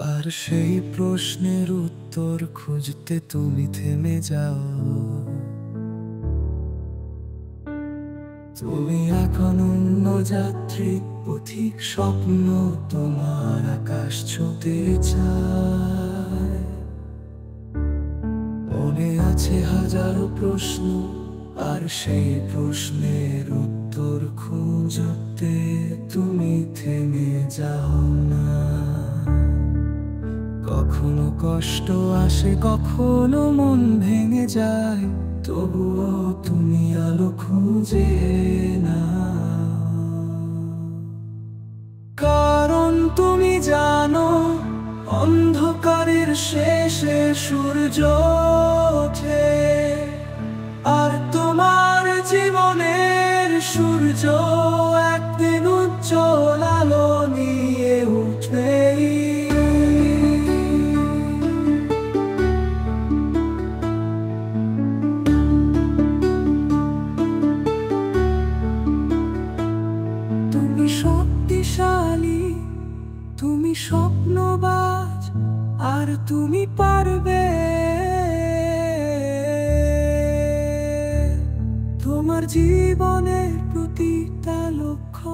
আর সেই প্রশ্নের উত্তর খুঁজতে তুমি থেমে যাও। তুমি এখন অন্য যাত্রী, পথিক স্বপ্ন তোমার আকাশ ছুঁতে চায়। মনে আছে হাজারো প্রশ্ন, আর সেই প্রশ্নের উত্তর খুঁজতে তুমি থেমে যাও না। কখনো কষ্ট আসে, কখনো মন ভেঙে যায়, তবুও তুমি আলো খুঁজে না। কারণ তুমি জানো, অন্ধকারের শেষে সূর্য ওঠে, আর তোমার জীবনের সূর্য একদিন উজ্জ্বল আলো নিয়ে উঠবে। তুমি শক্তিশালী, তুমি স্বপ্নবাজ, আর তুমি পারবে। তোমার জীবনের প্রতিটা লক্ষ্য